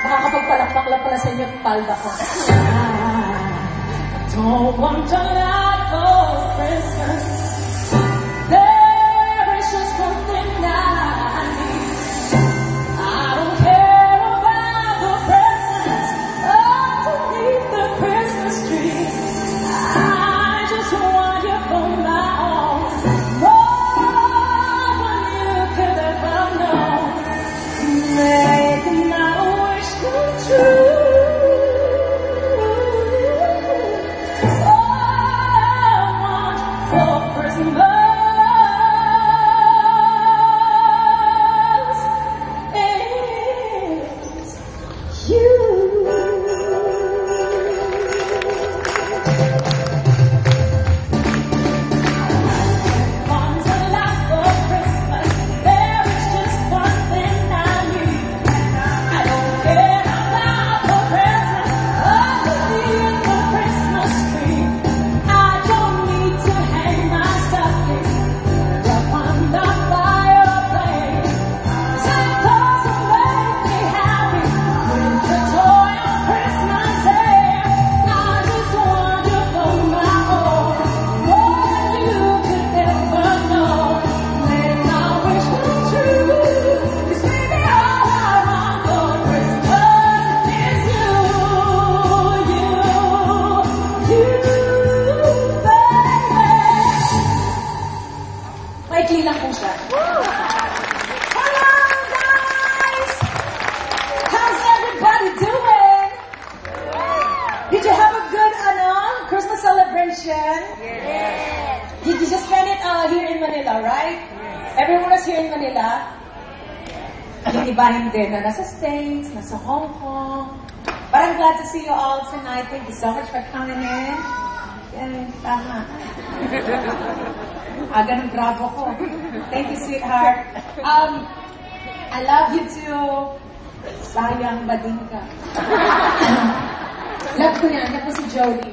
Makakapagpalakpak lang pala sa inyo yung palda ko. I don't want a lot for Christmas. There is just one thing that I need. I don't care about the presents underneath the Christmas tree. I just want you for my own. More than you could ever know. Make my wish come true. Maikli lang po siya. Hello, guys! How's everybody doing? Did you have a good Christmas celebration? Yes. Did you just spend it here in Manila, right? Yes. Everyone was here in Manila? Yung iba hindi, na nasa States, nasa Hong Kong. But I'm glad to see you all tonight. Thank you so much for coming in. Yan, tama. Ganun bravo ko. Thank you, sweetheart. I love you too. Sayang, bading ka. Love ko yan. Yan po si Jody.